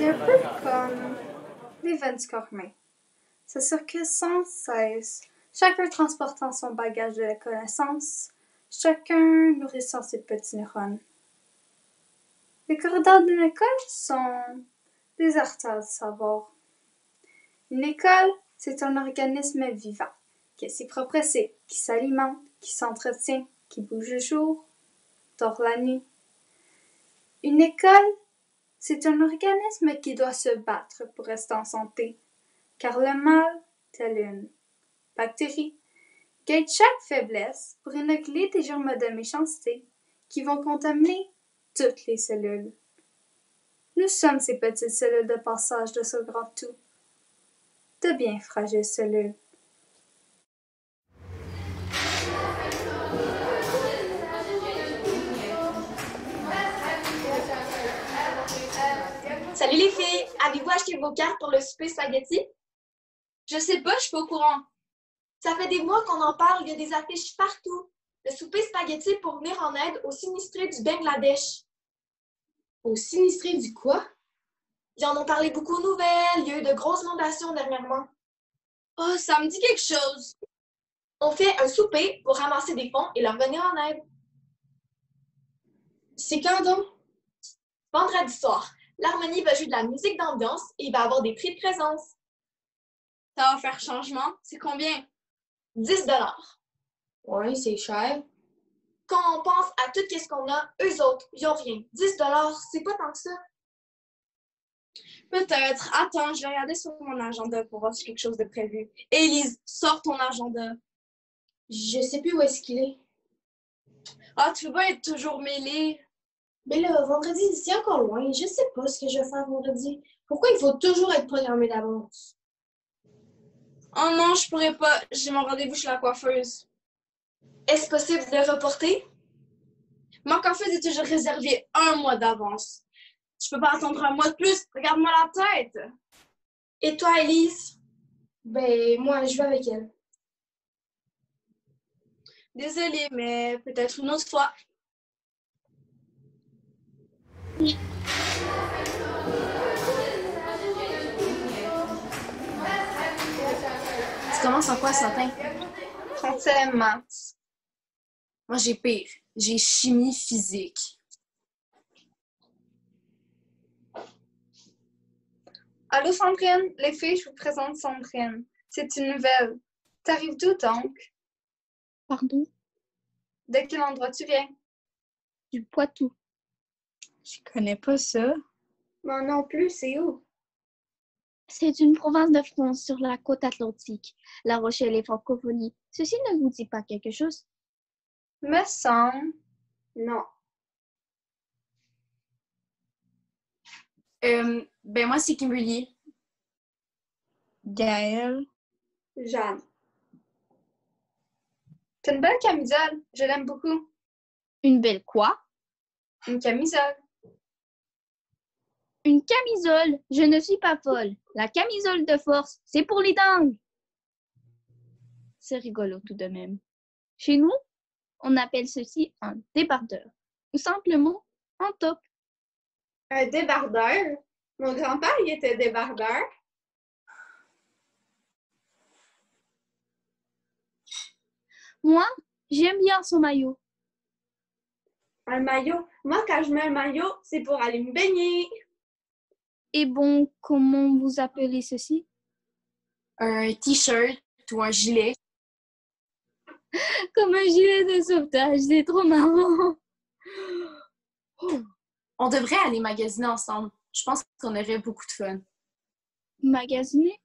C'est un peu comme les vents cormés. Ça circule sans cesse, chacun transportant son bagage de la connaissance, chacun nourrissant ses petits neurones. Les corridors d'une école sont des artères de savoir. Une école, c'est un organisme vivant, qui a ses propres cycles, qui s'alimente, qui s'entretient, qui bouge le jour, dort la nuit. Une école, c'est un organisme qui doit se battre pour rester en santé, car le mal, tel une bactérie, guette chaque faiblesse pour inoculer des germes de méchanceté qui vont contaminer toutes les cellules. Nous sommes ces petites cellules de passage de ce grand tout, de bien fragiles cellules. Salut les filles! Avez-vous acheté vos cartes pour le souper spaghetti? Je sais pas, je suis pas au courant. Ça fait des mois qu'on en parle, il y a des affiches partout. Le souper spaghetti pour venir en aide aux sinistrés du Bangladesh. Aux sinistrés du quoi? Ils en ont parlé beaucoup aux nouvelles, il y a eu de grosses inondations dernièrement. Oh, ça me dit quelque chose. On fait un souper pour ramasser des fonds et leur venir en aide. C'est quand donc? Vendredi soir, l'harmonie va jouer de la musique d'ambiance et il va avoir des prix de présence. Ça va faire changement. C'est combien? 10 $. Ouais, c'est cher. Quand on pense à tout ce qu'on a, eux autres, ils ont rien. 10 $, c'est pas tant que ça. Peut-être. Attends, je vais regarder sur mon agenda pour voir si quelque chose de prévu. Élise, sors ton agenda. Je sais plus où est-ce qu'il est. Ah, tu veux pas être toujours mêlée. Mais là, vendredi, c'est encore loin. Je sais pas ce que je vais faire vendredi. Pourquoi il faut toujours être programmé d'avance? Oh non, je pourrais pas. J'ai mon rendez-vous chez la coiffeuse. Est-ce possible de le reporter? Ma coiffeuse est toujours réservée 1 mois d'avance. Je peux pas attendre 1 mois de plus. Regarde-moi la tête. Et toi, Élise? Ben, moi, je vais avec elle. Désolée, mais peut-être une autre fois. Tu commences en quoi ce matin? Français, maths. Moi, j'ai pire. J'ai chimie physique. Allô Sandrine, les filles, je vous présente Sandrine. C'est une nouvelle. T'arrives d'où donc? Pardon? De quel endroit tu viens? Du Poitou. Je connais pas ça. Moi non plus, c'est où? C'est une province de France sur la côte atlantique. La Rochelle et Francophonie. Ceci ne vous dit pas quelque chose? Me semble. Non. Ben moi, c'est Kimberly. Gaëlle. Jeanne. T'as une belle camisole. Je l'aime beaucoup. Une belle quoi? Une camisole. Une camisole? Je ne suis pas folle. La camisole de force, c'est pour les dingues. C'est rigolo tout de même. Chez nous, on appelle ceci un débardeur. Ou simplement un top. Un débardeur? Mon grand-père, il était débardeur. Moi, j'aime bien son maillot. Un maillot? Moi, quand je mets un maillot, c'est pour aller me baigner. Et bon, comment vous appelez ceci? Un t-shirt ou un gilet. Comme un gilet de sauvetage, c'est trop marrant. On devrait aller magasiner ensemble. Je pense qu'on aurait beaucoup de fun. Magasiner?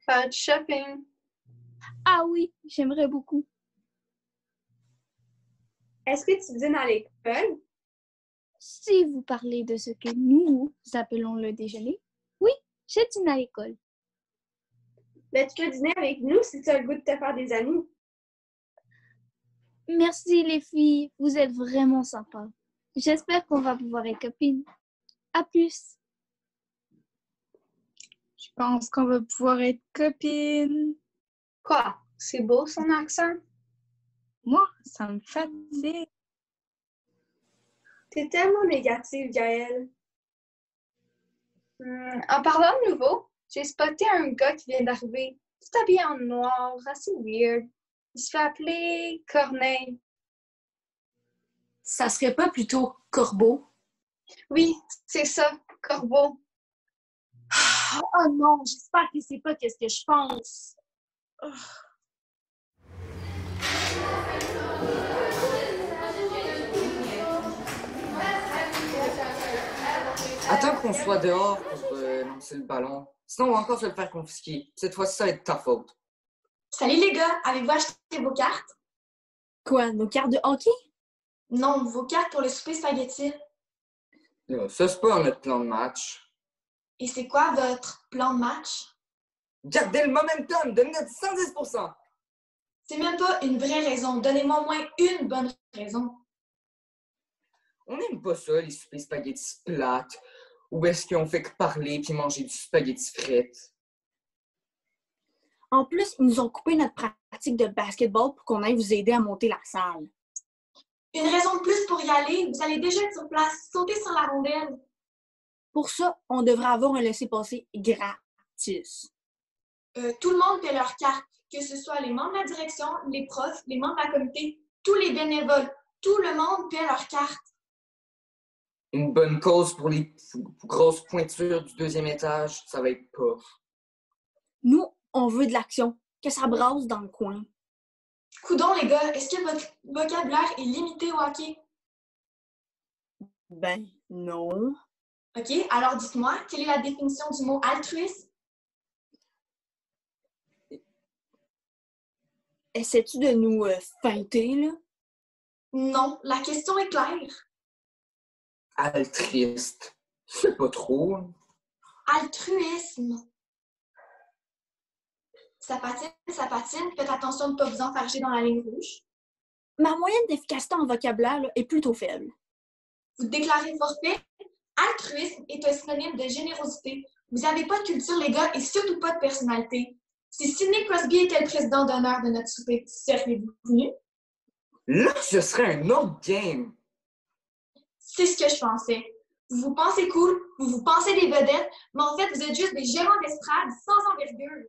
Pas de shopping. Ah oui, j'aimerais beaucoup. Est-ce que tu dînes à l'école? Si vous parlez de ce que nous appelons le déjeuner, oui, je dîne à l'école. Mais tu peux dîner avec nous si tu as le goût de te faire des amis. Merci les filles, vous êtes vraiment sympas. J'espère qu'on va pouvoir être copines. À plus. Je pense qu'on va pouvoir être copines. Quoi? C'est beau son accent? Moi, ça me fatigue. T'es tellement négative, Gaëlle. En parlant de nouveau, j'ai spoté un gars qui vient d'arriver, tout habillé en noir, assez weird. Il se fait appeler Corneille. Ça serait pas plutôt Corbeau? Oui, c'est ça, Corbeau. Oh non, j'espère qu'il sait pas qu'est-ce que je pense. Attends qu'on soit dehors pour lancer le ballon. Sinon, on va encore se le faire confisquer. Cette fois-ci, ça va être ta faute. Salut les gars, avez-vous acheté vos cartes? Quoi, nos cartes de hockey? Non, vos cartes pour le souper spaghetti. Là, ça, c'est pas notre plan de match. Et c'est quoi votre plan de match? Gardez le momentum, donnez notre 110%. C'est même pas une vraie raison. Donnez-moi au moins une bonne raison. On n'aime pas ça, les soupers spaghettis plates. Ou est-ce qu'on fait que parler puis manger du spaghetti frites? En plus, ils nous ont coupé notre pratique de basketball pour qu'on aille vous aider à monter la salle. Une raison de plus pour y aller, vous allez déjà être sur place. Sautez sur la rondelle. Pour ça, on devrait avoir un laissez-passer gratis. Tout le monde paie leur carte, que ce soit les membres de la direction, les profs, les membres de la comité, tous les bénévoles. Tout le monde paie leur carte. Une bonne cause pour les grosses pointures du 2e étage, ça va être pas. Nous, on veut de l'action, que ça brasse dans le coin. Coudon les gars, est-ce que votre vocabulaire est limité au hockey? Ben, non. OK, alors dites-moi, quelle est la définition du mot altruisme? Essaies-tu de nous feinter, là? Non, la question est claire. Altriste. C'est pas trop. Altruisme. Ça patine, faites attention de ne pas vous enfarger dans la ligne rouge. Ma moyenne d'efficacité en vocabulaire là, est plutôt faible. Vous déclarez forfait. Altruisme est un synonyme de générosité. Vous n'avez pas de culture, les gars, et surtout pas de personnalité. Si Sidney Crosby était le président d'honneur de notre souper, seriez-vous venu? Là, ce serait un autre game. C'est ce que je pensais. Vous vous pensez cool, vous vous pensez des vedettes, mais en fait, vous êtes juste des gérants d'estrade sans envergure.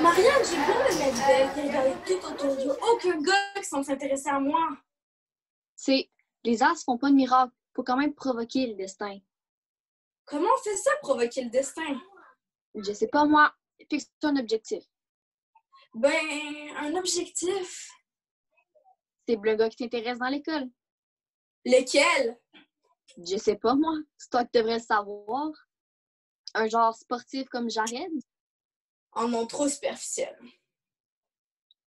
Marianne, j'ai beau me mettre belle et regarder tout autour. Il n'y a aucun gars qui semble s'intéresser à moi. Les as font pas de miracle. Faut quand même provoquer le destin. Comment on fait ça, provoquer le destin? Je sais pas moi. Fixe un objectif. Ben, un objectif. C'est le gars qui t'intéresse dans l'école. Lequel? Je sais pas moi. C'est toi qui devrais le savoir. Un genre sportif comme Jared. En nom trop superficiel.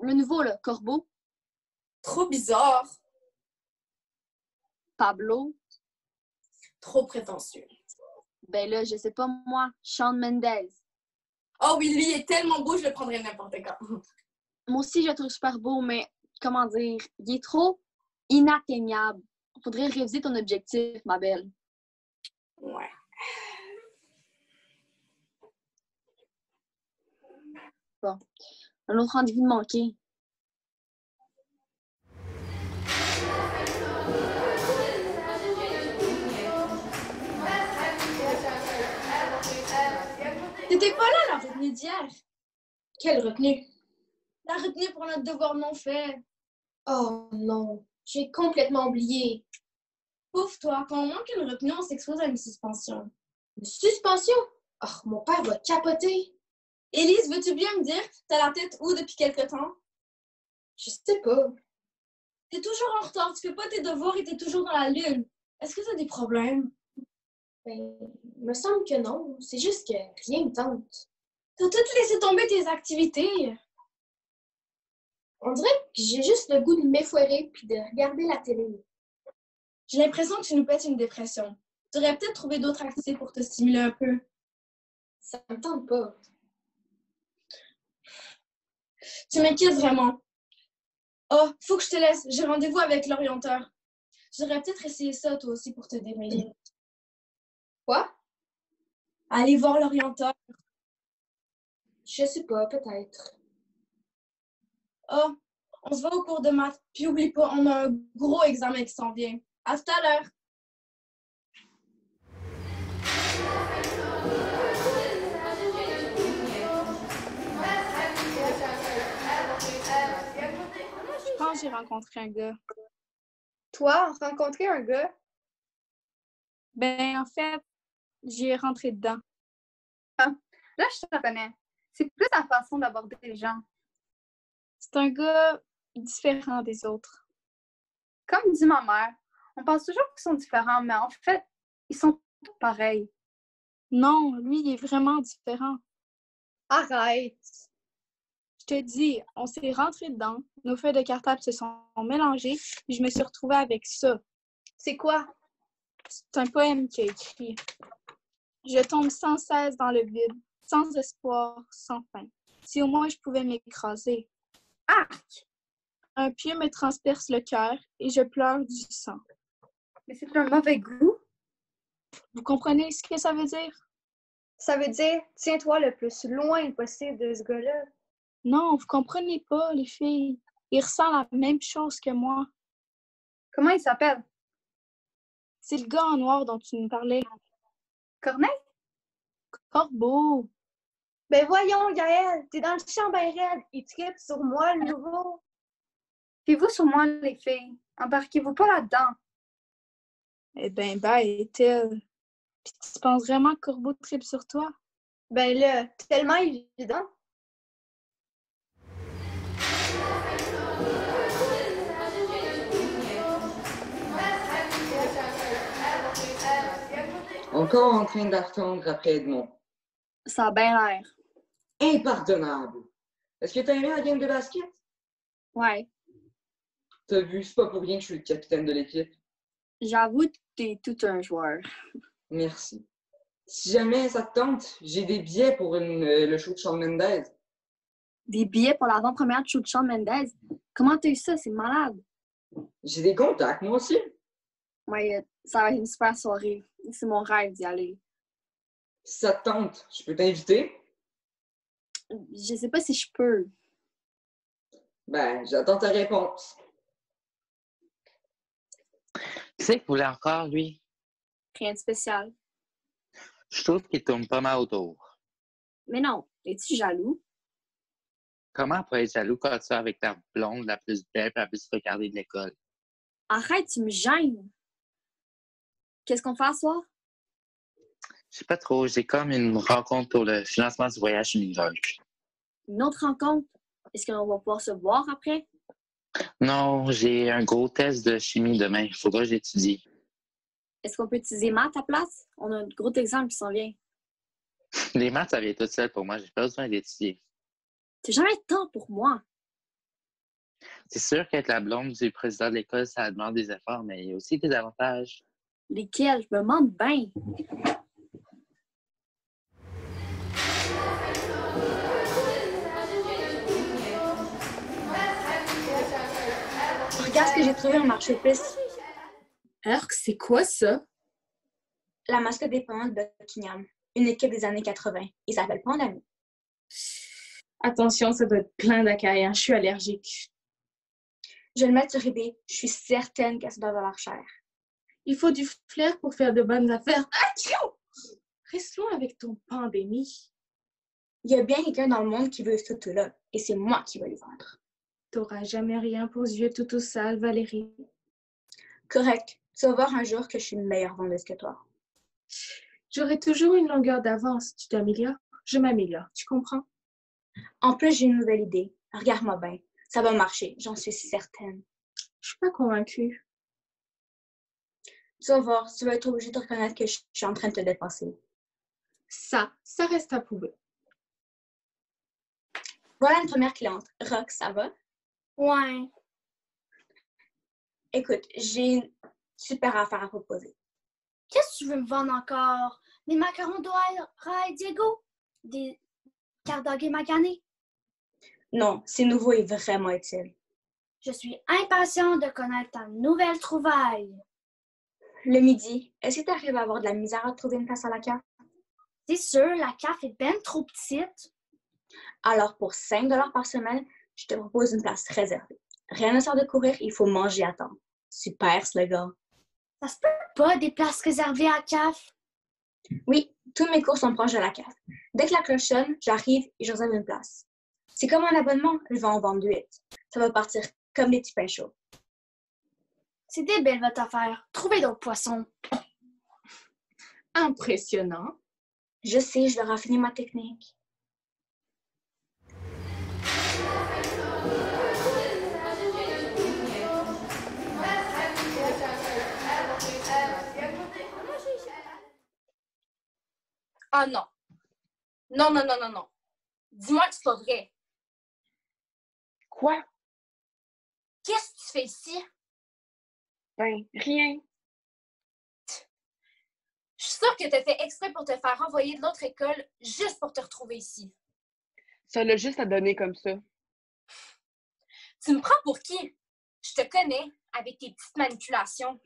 Le nouveau, là, Corbeau, Trop bizarre. Pablo. Trop prétentieux. Ben là, je sais pas moi. Shawn Mendes. Oh oui, lui est tellement beau, je le prendrais n'importe quand. Moi aussi, je le trouve super beau, mais comment dire, il est trop inatteignable. Faudrait réviser ton objectif, ma belle. Ouais. Bon. Un autre rendez-vous de manqué. T'étais pas là la retenue d'hier? Quelle retenue? La retenue pour notre devoir non fait. Oh non, j'ai complètement oublié. Pauvre toi, quand on manque une retenue, on s'expose à une suspension. Une suspension? Oh, mon père va capoter. Élise, veux-tu bien me dire, t'as la tête où depuis quelque temps? Je sais pas. T'es toujours en retard, tu fais pas tes devoirs et t'es toujours dans la lune. Est-ce que t'as des problèmes? Ben, me semble que non. C'est juste que rien me tente. T'as tout laissé tomber tes activités. On dirait que j'ai juste le goût de m'effoirer puis de regarder la télé. J'ai l'impression que tu nous pètes une dépression. Tu aurais peut-être trouvé d'autres activités pour te stimuler un peu. Ça me tente pas. Tu m'inquiètes vraiment. Oh, faut que je te laisse. J'ai rendez-vous avec l'orienteur. J'aurais peut-être essayé ça, toi aussi, pour te démêler. Quoi? Aller voir l'orienteur. Je sais pas, peut-être. Oh, on se voit au cours de maths. Puis oublie pas, on a un gros examen qui s'en vient. À tout à l'heure. Je pense que j'ai rencontré un gars. Toi, rencontrer un gars? Ben, en fait, j'y ai rentré dedans. Ah, là, je te reconnais. C'est plus ta façon d'aborder les gens. C'est un gars différent des autres. Comme dit ma mère, on pense toujours qu'ils sont différents, mais en fait, ils sont tous pareils. Non, lui, il est vraiment différent. Arrête! Je te dis, on s'est rentré dedans, nos feuilles de cartable se sont mélangées, puis je me suis retrouvée avec ça. C'est quoi? C'est un poème qu'il a écrit. Je tombe sans cesse dans le vide, sans espoir, sans fin. Si au moins je pouvais m'écraser. Arc! Un pieu me transperce le cœur et je pleure du sang. Mais c'est un mauvais goût. Vous comprenez ce que ça veut dire? Ça veut dire, tiens-toi le plus loin possible de ce gars-là. Non, vous comprenez pas, les filles. Il ressent la même chose que moi. Comment il s'appelle? C'est le gars en noir dont tu nous parlais. Corneille? Corbeau! Ben voyons, Gaëlle, t'es dans le champ ben raide. Il tripe sur moi, le nouveau. Fiez-vous sur moi, les filles. Embarquez-vous pas là-dedans. Eh ben, est-elle. Puis tu penses vraiment que Corbeau tripe sur toi? Ben là, tellement évident. Encore en train d'attendre après Edmond. Ça a bien l'air. Impardonnable! Est-ce que t'as aimé la game de basket? Ouais. T'as vu, c'est pas pour rien que je suis le capitaine de l'équipe. J'avoue que t'es tout un joueur. Merci. Si jamais ça te tente, j'ai des billets pour le show de Shawn Mendes. Des billets pour l'avant-première de show de Shawn Mendes? Comment t'as eu ça? C'est malade. J'ai des contacts, moi aussi. Ouais, ça va être une super soirée. C'est mon rêve d'y aller. Si ça te tente, je peux t'inviter. Je sais pas si je peux. Ben, j'attends ta réponse. Qu'est-ce qu'il voulait encore, lui? Rien de spécial. Je trouve qu'il tourne pas mal autour. Mais non, es-tu jaloux? Comment pour être jaloux quand tu es avec ta blonde la plus belle et la plus regardée de l'école? Arrête, tu me gênes. Qu'est-ce qu'on fait ce soir? Je sais pas trop, j'ai comme une rencontre pour le financement du voyage New York. Une autre rencontre? Est-ce qu'on va pouvoir se voir après? Non, j'ai un gros test de chimie demain. Il faudra que j'étudie. Est-ce qu'on peut utiliser maths à place? On a un gros exemple qui s'en vient. Les maths, ça vient tout seul pour moi. J'ai pas besoin d'étudier. T'as jamais de temps pour moi. C'est sûr qu'être la blonde du président de l'école, ça demande des efforts, mais il y a aussi des avantages. Lesquels? Je me demande bien. Regarde ce que j'ai trouvé en marketplace. Arc, c'est quoi ça? La mascotte des Penguins de Buckingham, une équipe des années 80. Il s'appelle Pandamy. Attention, ça doit être plein d'acai, hein. Je suis allergique. Je vais le mettre sur eBay. Je suis certaine que ça doit valoir cher. Il faut du flair pour faire de bonnes affaires. Atchou! Reste loin avec ton pandémie. Il y a bien quelqu'un dans le monde qui veut ce tout-là, et c'est moi qui vais le vendre. T'auras jamais rien pour ce vieux toutou sale, Valérie. Correct. Tu vas voir un jour que je suis une meilleure vendeuse que toi. J'aurai toujours une longueur d'avance. Tu t'améliores, je m'améliore. Tu comprends? En plus, j'ai une nouvelle idée. Regarde-moi bien. Ça va marcher, j'en suis certaine. Je suis pas convaincue. Tu vas voir, tu vas être obligé de reconnaître que je suis en train de te dépasser. Ça reste à prouver. Voilà une première cliente. Rox, ça va? Ouais. Écoute, j'ai une super affaire à proposer. Qu'est-ce que tu veux me vendre encore? Des macarons Dora et Diego? Des cardogues maganés? Non, c'est nouveau et vraiment utile. Je suis impatiente de connaître ta nouvelle trouvaille. Le midi, est-ce que tu arrives à avoir de la misère à trouver une place à la carte? C'est sûr, la caf est ben trop petite. Alors, pour 5 $ par semaine, Je te propose une place réservée. Rien ne sort de courir, il faut manger à temps. Super, slogan. Ça se peut pas des places réservées à CAF. Oui, tous mes cours sont proches de la cave. Dès que la cloche sonne, j'arrive et je réserve une place. C'est comme un abonnement, je vais en vendre 8. Ça va partir comme des petits pains chauds. C'est débile votre affaire. Trouvez d'autres poissons. Impressionnant. Je sais, je vais raffiner ma technique. Ah non. Non, non, non, non, non. Dis-moi que c'est pas vrai. Quoi? Qu'est-ce que tu fais ici? Ben, rien. Je suis sûre que t'as fait exprès pour te faire renvoyer de l'autre école juste pour te retrouver ici. Ça l'a juste à donner comme ça. Tu me prends pour qui? Je te connais avec tes petites manipulations.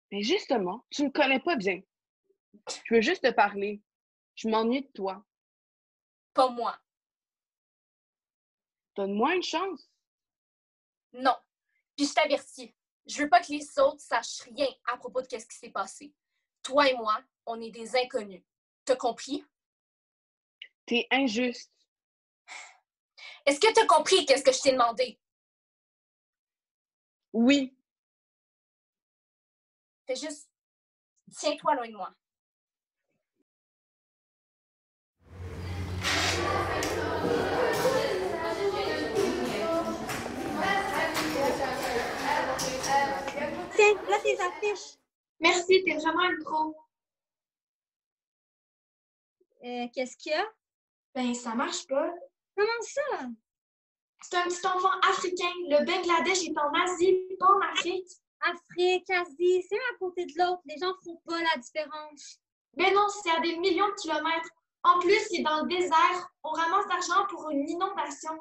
Mais justement, tu me connais pas bien. Je veux juste te parler. Je m'ennuie de toi. Pas moi. Donne-moi une chance. Non. Puis je t'avertis, je veux pas que les autres sachent rien à propos de ce qui s'est passé. Toi et moi, on est des inconnus. T'as compris? T'es injuste. Est-ce que t'as compris qu'est-ce que je t'ai demandé? Oui. Fais juste, tiens-toi loin de moi. Tiens, là tes affiches. Merci, t'es vraiment une pro. Qu'est-ce qu'il y a? Ben, ça marche pas. Comment ça? C'est un petit enfant africain. Le Bangladesh est en Asie, pas en Afrique. Afrique, Asie, c'est un à côté de l'autre. Les gens font pas la différence. Ben non, c'est à des millions de kilomètres. En plus, il est dans le désert. On ramasse l'argent pour une inondation.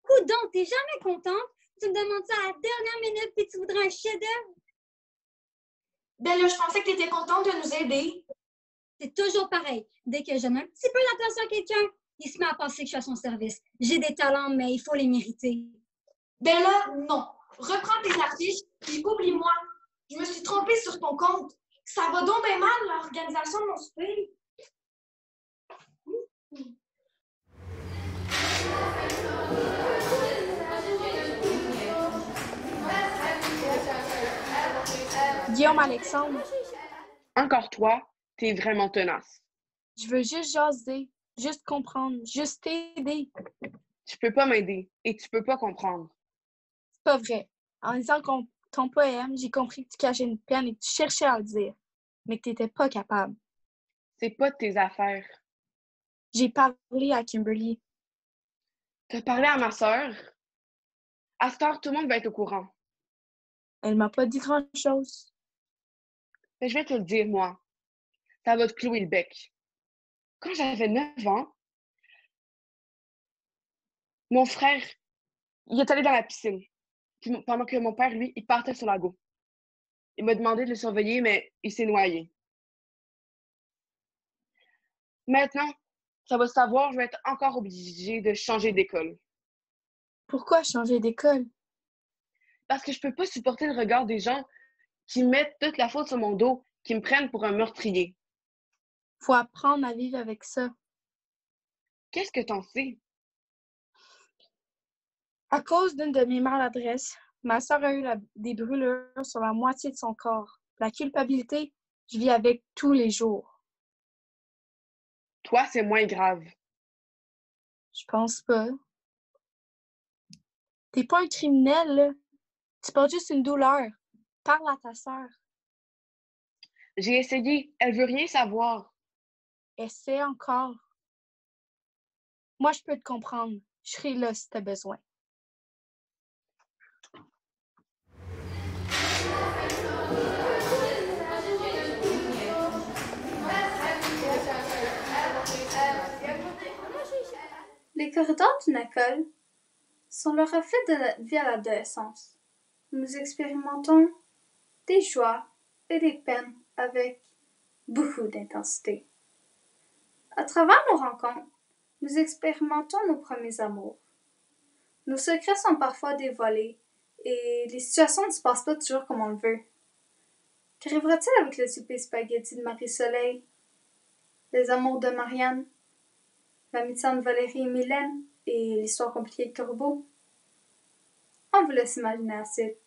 Coudon, t'es jamais contente? Tu me demandes ça à la dernière minute puis tu voudrais un chef-d'œuvre? Ben là, je pensais que t'étais contente de nous aider. C'est toujours pareil. Dès que je donne un petit peu d'attention à quelqu'un, il se met à penser que je suis à son service. J'ai des talents, mais il faut les mériter. Ben là, non. Reprends tes affiches, puis oublie-moi. Je me suis trompée sur ton compte. Ça va donc bien mal, l'organisation de mon souper. Guillaume Alexandre, Encore toi, t'es vraiment tenace. je veux juste jaser, juste comprendre, juste t'aider. Tu peux pas m'aider et tu peux pas comprendre. C'est pas vrai. En lisant ton poème, j'ai compris que tu cachais une peine et que tu cherchais à le dire, mais que t'étais pas capable. C'est pas de tes affaires. J'ai parlé à Kimberly. T'as parlé à ma sœur? À cette heure, tout le monde va être au courant. Elle m'a pas dit grand-chose. Mais je vais te le dire, moi. Ça va te clouer le bec. Quand j'avais 9 ans, mon frère, il est allé dans la piscine. Pendant que mon père, lui, il partait sur la go. Il m'a demandé de le surveiller, mais il s'est noyé. Maintenant, ça va se savoir, je vais être encore obligée de changer d'école. Pourquoi changer d'école? Parce que je peux pas supporter le regard des gens qui mettent toute la faute sur mon dos, qui me prennent pour un meurtrier. Faut apprendre à vivre avec ça. Qu'est-ce que t'en sais? À cause d'une de mes maladresses, ma soeur a eu des brûlures sur la moitié de son corps. La culpabilité, je vis avec tous les jours. Toi, c'est moins grave. Je pense pas. T'es pas un criminel, là. Tu portes juste une douleur. Parle à ta sœur. J'ai essayé, elle veut rien savoir. Essaie encore. Moi, je peux te comprendre. Je serai là si t'as besoin. Les corridors d'une école sont le reflet de notre vie à l'adolescence. Nous expérimentons des joies et des peines avec beaucoup d'intensité. À travers nos rencontres, nous expérimentons nos premiers amours, Nos secrets sont parfois dévoilés et les situations ne se passent pas toujours comme on le veut. Qu'arrivera-t-il avec le souper spaghetti de Marie-Soleil, les amours de Marianne, l'amitié de Valérie et Mylène et l'histoire compliquée de Corbeau? On vous laisse imaginer assez.